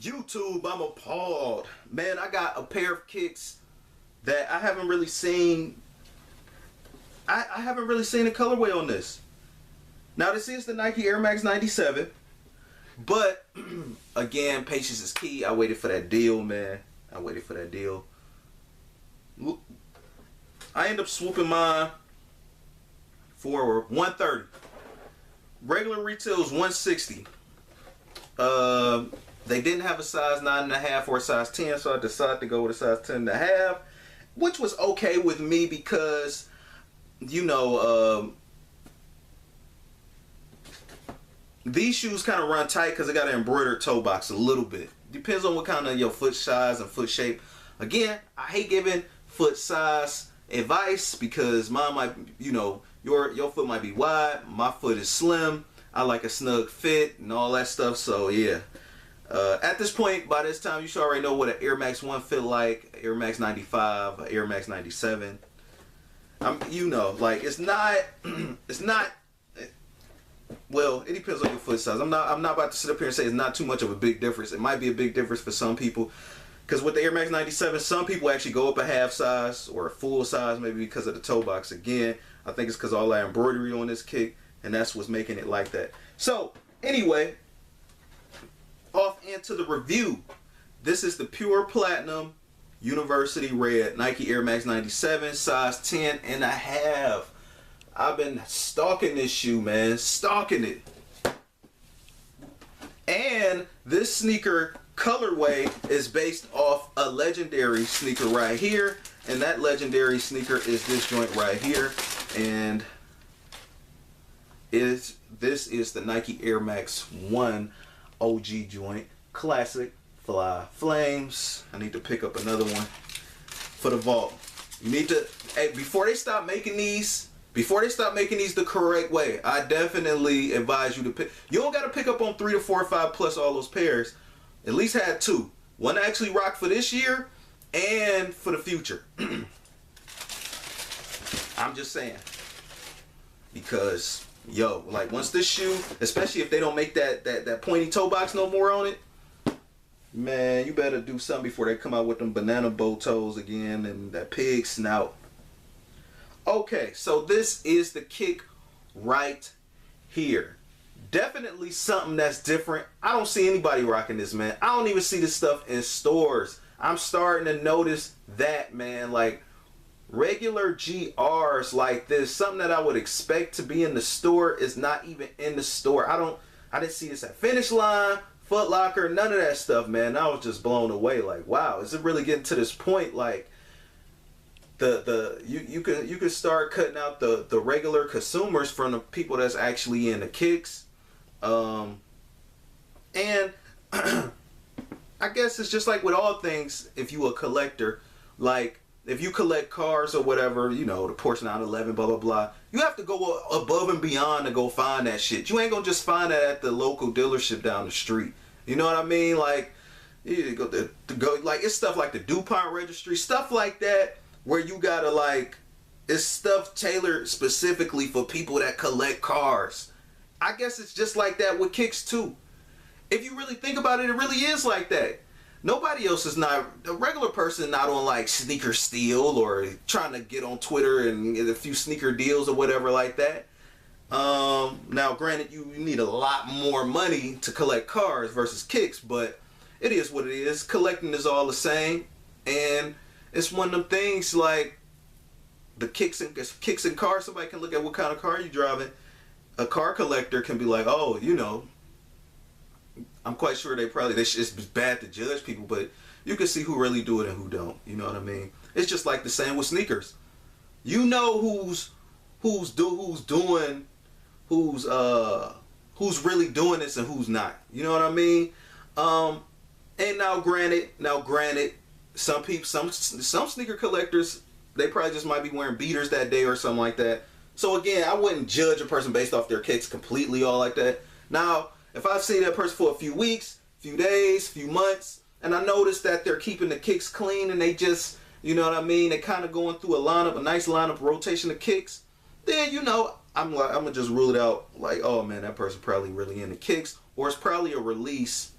YouTube, I'm appalled. Man, I got a pair of kicks that I haven't really seen. I haven't really seen a colorway on this. Now, this is the Nike Air Max 97. But, again, patience is key. I waited for that deal, man. I waited for that deal. I ended up swooping mine for $130. Regular retail is $160. They didn't have a size 9.5 or a size 10, so I decided to go with a size 10.5, which was okay with me because, you know, these shoes kind of run tight because they got an embroidered toe box a little bit. Depends on what kind of your foot size and foot shape. Again, I hate giving foot size advice because mine might, you know, your foot might be wide. My foot is slim. I like a snug fit and all that stuff. So yeah. At this point, by this time, you should already know what an Air Max 1 fit like, Air Max 95, Air Max 97. You know, like it's not. Well, it depends on your foot size. I'm not about to sit up here and say it's not too much of a big difference. It might be a big difference for some people. Because with the Air Max 97, some people actually go up a half size or a full size, maybe because of the toe box. Again, I think it's because all that embroidery on this kick, and that's what's making it like that. So, anyway, off into the review. This is the Pure Platinum University Red Nike Air Max 97, size 10.5. I've been stalking this shoe, man. Stalking it. And this sneaker colorway is based off a legendary sneaker right here. And that legendary sneaker is this joint right here. And this is the Nike Air Max 1 OG joint. Classic Fly Flames. I need to pick up another one for the vault. You need to, hey, before they stop making these the correct way, I definitely advise you to pick. You don't got to pick up on 3 to 4 or 5 plus all those pairs. At least had 2. One to actually rock for this year and for the future. I'm just saying. Because, yo, like once this shoe, especially if they don't make that pointy toe box no more on it, man, you better do something before they come out with them banana bow toes again and that pig snout. Okay, so this is the kick right here. Definitely something that's different. I don't see anybody rocking this, man. I don't even see this stuff in stores. I'm starting to notice that, man. Like regular GRs like this, something that I would expect to be in the store is not even in the store. I didn't see this at Finish Line, Foot Locker, none of that stuff, man. I was just blown away. Like, wow, is it really getting to this point? Like, you can start cutting out the regular consumers from the people that's actually in the kicks, and I guess it's just like with all things. If you a collector, like if you collect cars or whatever, you know, the Porsche 911, blah blah blah, you have to go above and beyond to go find that shit. You ain't gonna just find that at the local dealership down the street. You know what I mean? Like you go like it's stuff like the DuPont registry, stuff like that. Where you gotta like, it's stuff tailored specifically for people that collect cars. I guess it's just like that with kicks too. If you really think about it, it really is like that. Nobody else is not, a regular person not on like sneaker steal or trying to get on Twitter and get a few sneaker deals or whatever like that. Now granted, you need a lot more money to collect cars versus kicks, but it is what it is. Collecting is all the same, and it's one of them things like the kicks and cars. Somebody can look at what kind of car you driving. A car collector can be like, oh, you know, I'm quite sure it's bad to judge people, but you can see who really do it and who don't. You know what I mean? It's just like the same with sneakers. You know who's really doing this and who's not. You know what I mean? And now granted. Some sneaker collectors, they probably just might be wearing beaters that day or something like that. So again, I wouldn't judge a person based off their kicks completely all like that. Now, if I see that person for a few weeks, few days, few months, and I notice that they're keeping the kicks clean and they just, you know what I mean, they kind of going through a nice lineup rotation of kicks, then, you know, I'm gonna just rule it out like, oh man, that person probably really into kicks, or it's probably a release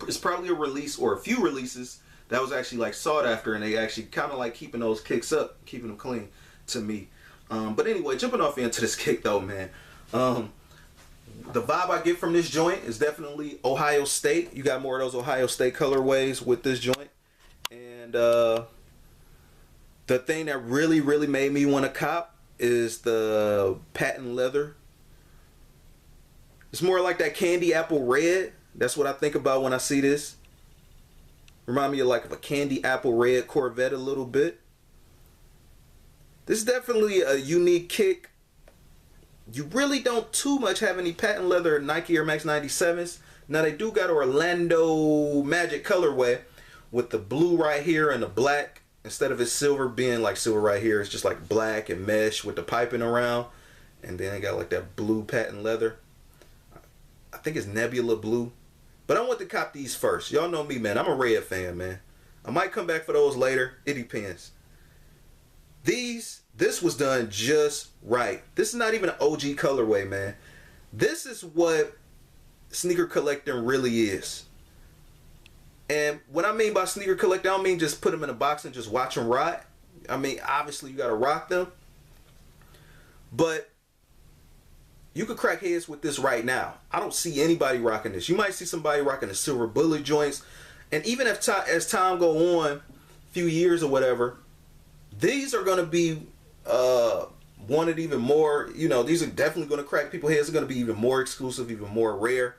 It's probably a release or a few releases that was actually like sought after, and they actually kind of like keeping those kicks up, keeping them clean to me. But anyway, jumping off into this kick though, man. The vibe I get from this joint is definitely Ohio State. You got more of those Ohio State colorways with this joint. And the thing that really made me want to cop is the patent leather. It's more like that candy apple red. That's what I think about when I see this. Remind me of like a candy apple red Corvette a little bit. This is definitely a unique kick. You really don't too much have any patent leather Nike Air Max 97s. Now they do got Orlando Magic colorway with the blue right here and the black. Instead of it silver being like silver right here, it's just like black and mesh with the piping around. And then they got like that blue patent leather. I think it's Nebula blue. But I want to cop these first. Y'all know me, man. I'm a red fan, man. I might come back for those later. It depends. This was done just right. This is not even an OG colorway, man. This is what sneaker collecting really is. And what I mean by sneaker collecting, I don't mean just put them in a box and just watch them rot. I mean, obviously you got to rock them. But you could crack heads with this right now. I don't see anybody rocking this. You might see somebody rocking the silver bullet joints. And even if as time go on, a few years or whatever, these are going to be wanted even more. You know, these are definitely going to crack people's heads. They're going to be even more exclusive, even more rare.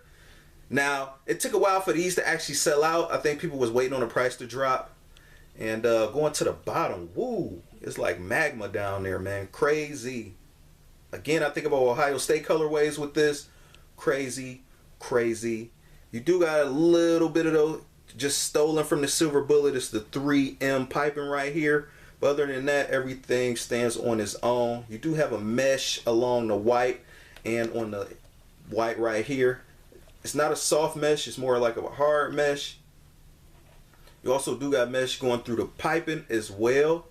Now, it took a while for these to actually sell out. I think people was waiting on the price to drop. And going to the bottom, woo, it's like magma down there, man. Crazy. Again, I think about Ohio State colorways with this. Crazy, crazy. You do got a little bit of those just stolen from the silver bullet. It's the 3M piping right here. But other than that, everything stands on its own. You do have a mesh along the white and on the white right here. It's not a soft mesh. It's more like a hard mesh. You also do got mesh going through the piping as well.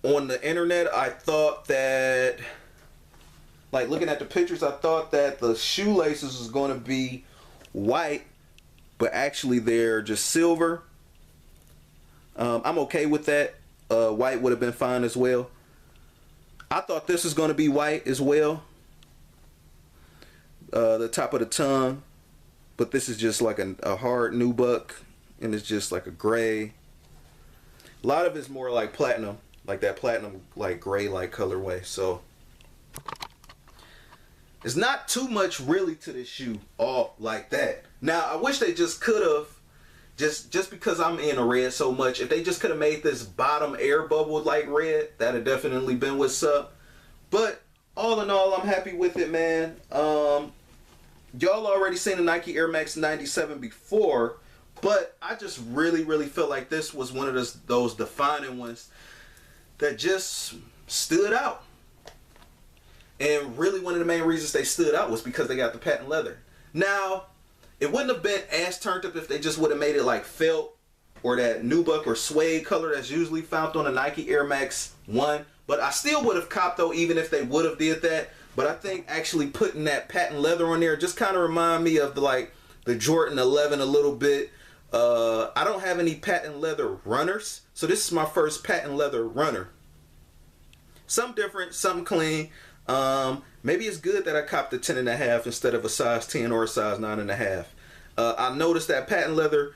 On the internet, I thought that, like looking at the pictures, I thought that the shoelaces was going to be white, but actually they're just silver. I'm okay with that. White would have been fine as well. I thought this was going to be white as well. The top of the tongue. But this is just like a hard nubuck. And it's just like a gray. A lot of it's more like platinum. Like that platinum, like gray, like colorway. So it's not too much really to this shoe all like that. Now I wish they just could have, just because I'm in a red so much, if they just could have made this bottom air bubble like red, that'd have definitely been what's up. But all in all, I'm happy with it, man. Y'all already seen the Nike Air Max 97 before, but I just really felt like this was one of those defining ones that just stood out. And really one of the main reasons they stood out was because they got the patent leather. Now, it wouldn't have been as turned up if they just would have made it like felt or that nubuck or suede color that's usually found on a Nike Air Max 1. But I still would have copped though, even if they would have did that. But I think actually putting that patent leather on there just kind of remind me of the Jordan 11 a little bit. I don't have any patent leather runners, so this is my first patent leather runner. Something different, something clean. Maybe it's good that I copped a 10.5 instead of a size 10 or a size 9.5. I noticed that patent leather,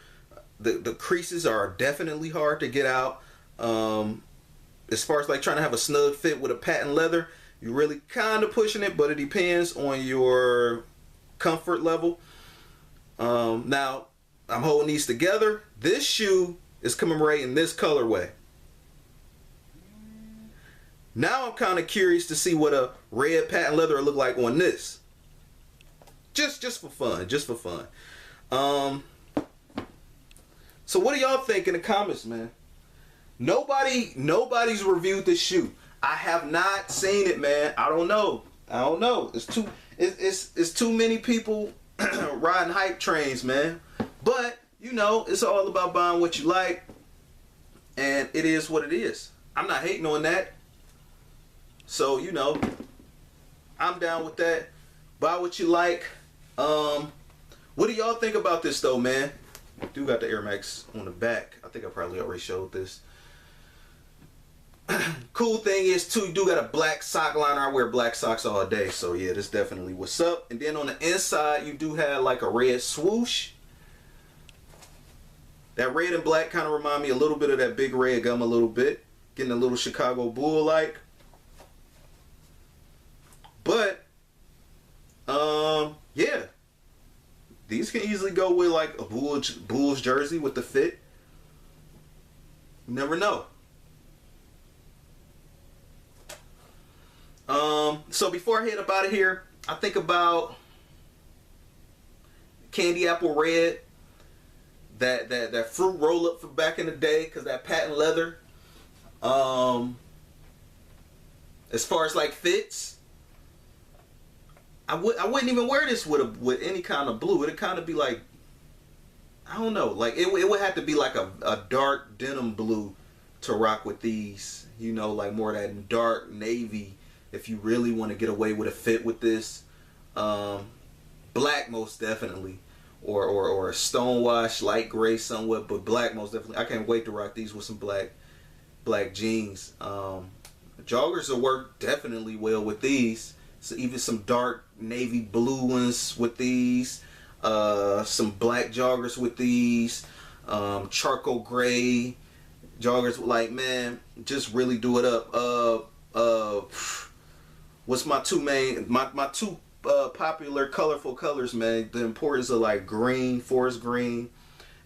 the creases are definitely hard to get out. As far as like trying to have a snug fit with a patent leather, you're really kind of pushing it, but it depends on your comfort level. Now, I'm holding these together. This shoe is commemorating this colorway. Now I'm kind of curious to see what a red patent leather will look like on this. Just for fun, just for fun. So what do y'all think in the comments, man? Nobody's reviewed this shoe. I have not seen it, man. I don't know. It's too many people riding hype trains, man. But you know, it's all about buying what you like, and it is what it is. I'm not hating on that. So, you know, I'm down with that. Buy what you like. What do y'all think about this though, man? I do got the Air Max on the back. I think I probably already showed this. Cool thing is too, you do got a black sock liner. I wear black socks all day, so yeah, this definitely what's up. And then on the inside, you do have like a red swoosh. That red and black kind of remind me a little bit of that big red gum, a little bit, getting a little Chicago Bull like. But yeah, these can easily go with like a Bulls jersey with the fit. You never know. So before I head up out of here, I think about candy apple red, that fruit roll up from back in the day, cause that patent leather. As far as like fits, I wouldn't even wear this with any kind of blue. It'd kind of be like, I don't know, like it would have to be like a dark denim blue to rock with these. You know, like more of that dark navy. If you really want to get away with a fit with this, black most definitely, or a stonewash light gray somewhat, but black most definitely. I can't wait to rock these with some black jeans. Joggers will work definitely well with these. So even some dark navy blue ones with these, some black joggers with these, charcoal gray joggers. Like, man, just really do it up. What's my two popular colorful colors, man? The importance of like green, forest green,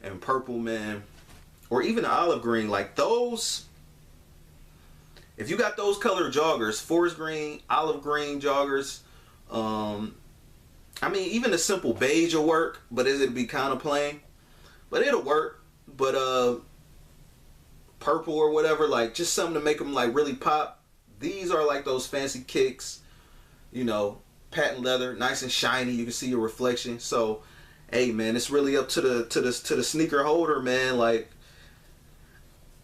and purple, man, or even olive green. Like those, if you got those color joggers, forest green, olive green joggers, I mean, even a simple beige will work, but it'd be kind of plain, but it'll work. But purple or whatever, like just something to make them like really pop. These are like those fancy kicks, you know, patent leather, nice and shiny. You can see your reflection. So, hey, man, it's really up to the sneaker holder, man. Like,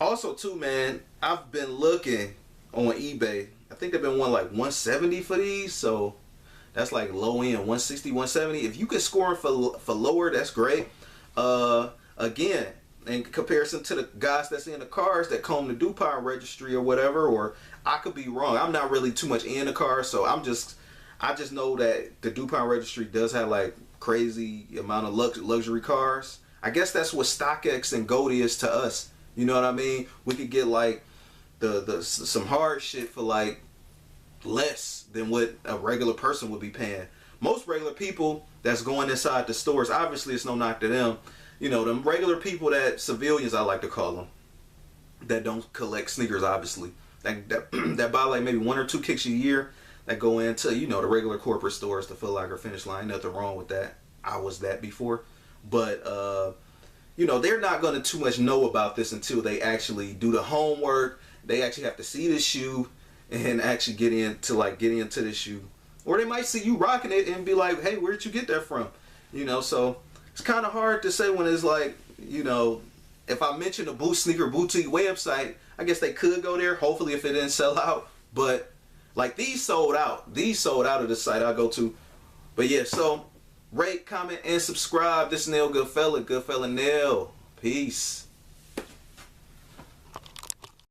also too, man, I've been looking on eBay. I think they've been one like 170 for these. So that's like low end, 160, 170. If you can score them for lower, that's great. Again, in comparison to the guys that's in the cars that comb the DuPont registry or whatever, or I could be wrong. I'm not really too much in the car, so I just know that the DuPont registry does have like crazy amount of luxury cars. I guess that's what StockX and Gold is to us. You know what I mean? We could get like some hard shit for like less than what a regular person would be paying. Most regular people that's going inside the stores, obviously it's no knock to them. You know, them regular people, that civilians I like to call them, that don't collect sneakers, obviously. That buy like maybe one or two kicks a year, that go into, you know, the regular corporate stores, the Foot Locker, Finish Line. Nothing wrong with that. I was that before. But, you know, they're not going to too much know about this until they actually do the homework. They actually have to see the shoe and actually get into the shoe. Or they might see you rocking it and be like, hey, where'd you get that from? You know, so it's kind of hard to say when it's like, you know, if I mention a sneaker boutique website, I guess they could go there, hopefully, if it didn't sell out. But like these sold out. These sold out of the site I go to. But yeah, so rate, comment, and subscribe. This is Nail Goodfella. Goodfella Nail. Peace.